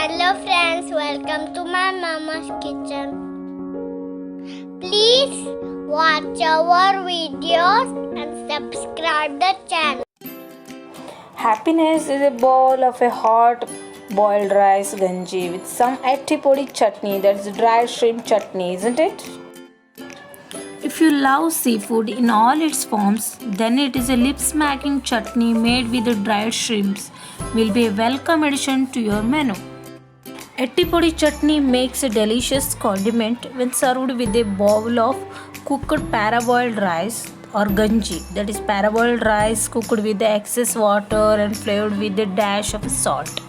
Hello friends, welcome to my mama's kitchen. Please watch our videos and subscribe the channel. Happiness is a bowl of a hot boiled rice ganji with some attipodi chutney, that's dried shrimp chutney, isn't it? If you love seafood in all its forms, then it is a lip-smacking chutney made with the dried shrimps will be a welcome addition to your menu. Attipodi chutney makes a delicious condiment when served with a bowl of cooked parboiled rice or ganji, that is parboiled rice cooked with the excess water and flavored with a dash of salt.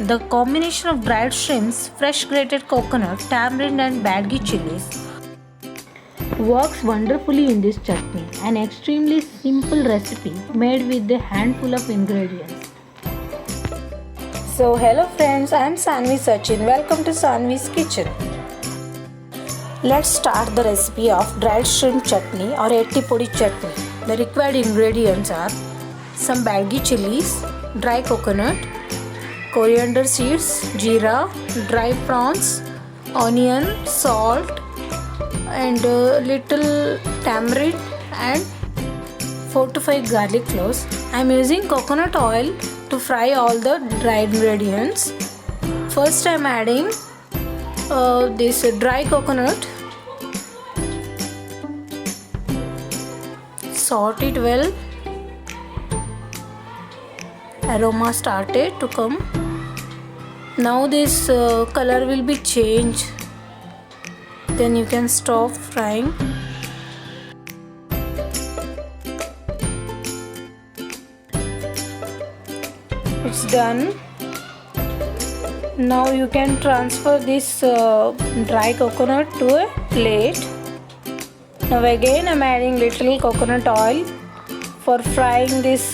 The combination of dried shrimps, fresh grated coconut, tamarind and badgi chilies works wonderfully in this chutney, an extremely simple recipe made with a handful of ingredients. So hello friends, I am Sanvi Sachin. Welcome to Sanvi's kitchen. Let's start the recipe of dried shrimp chutney or attipodi chutney. The required ingredients are some badgi chilies, dry coconut, coriander seeds, jeera, dry prawns, onion, salt and little tamarind and 4 to 5 garlic cloves. I am using coconut oil to fry all the dried ingredients. First I am adding this dry coconut. Salt it well. Aroma started to come. Now this color will be changed. Then you can stop frying. It's done. Now you can transfer this dry coconut to a plate. Now again I'm adding little coconut oil for frying this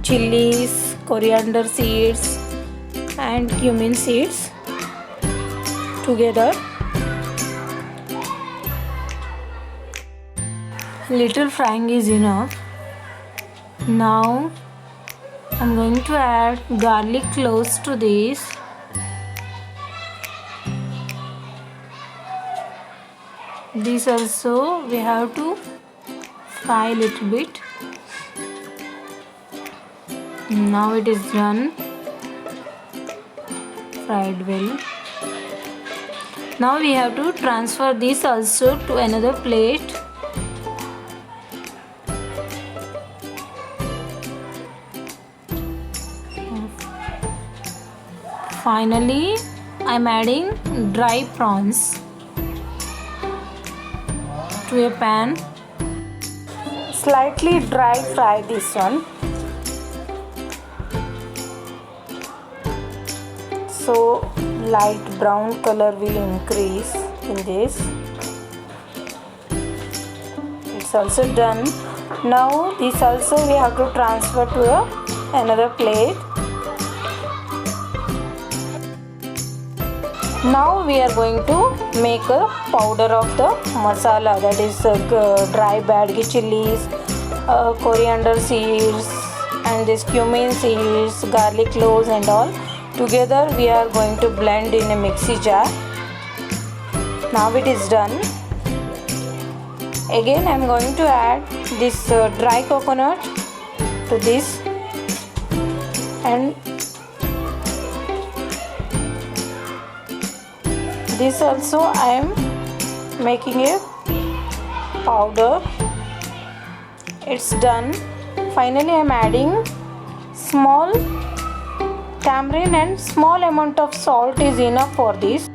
chilies, coriander seeds and cumin seeds together. Little frying is enough. Now I'm going to add garlic cloves to this. This also we have to fry a little bit. Now it is done. Fried well. Now we have to transfer this also to another plate. Finally, I am adding dry prawns to a pan. Slightly dry fry this one. So light brown color will increase in this. It's also done. Now this also we have to transfer to another plate. Now we are going to make a powder of the masala, that is dry badgi chilies, coriander seeds and this cumin seeds, garlic cloves and all. Together we are going to blend in a mixie jar. Now it is done. Again I am going to add this dry coconut to this and this also I am making a powder. It's done. Finally I am adding small tamarind and small amount of salt is enough for this.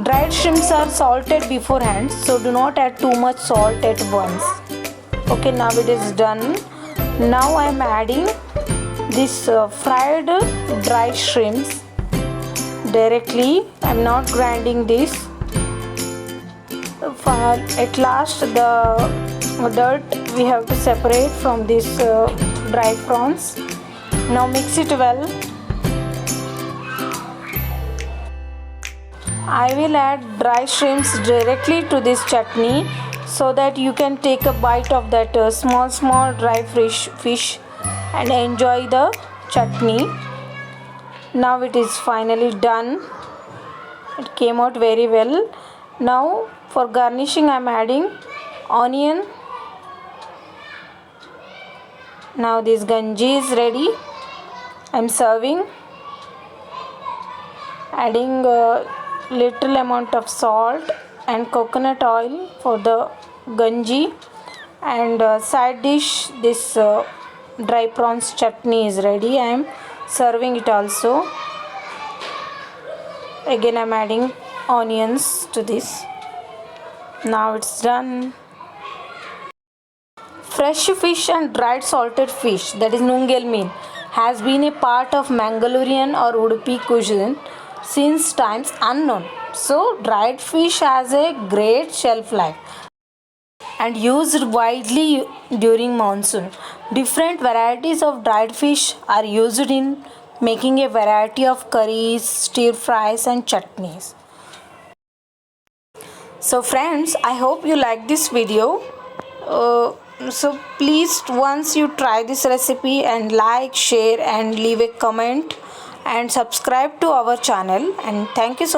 Dried shrimps are salted beforehand, so do not add too much salt at once. Okay, now it is done. Now I am adding this fried dried shrimps directly. I am not grinding this. At last the dirt we have to separate from this dry prawns. Now mix it well. I will add dry shrimps directly to this chutney so that you can take a bite of that small dry fish and enjoy the chutney. Now it is finally done. It came out very well. Now for garnishing I am adding onion. Now this ganji is ready. I am serving, adding a little amount of salt and coconut oil for the ganji, and side dish this dry prawns chutney is ready. I am serving it also. Again I am adding onions to this. Now it's done. Fresh fish and dried salted fish, that is nungel meal, has been a part of Mangalorean or Udupi cuisine since times unknown. So dried fish has a great shelf life and used widely during monsoon. Different varieties of dried fish are used in making a variety of curries, stir fries and chutneys. So friends, I hope you like this video. So please, once you try this recipe, and like, share and leave a comment and subscribe to our channel, and thank you so much.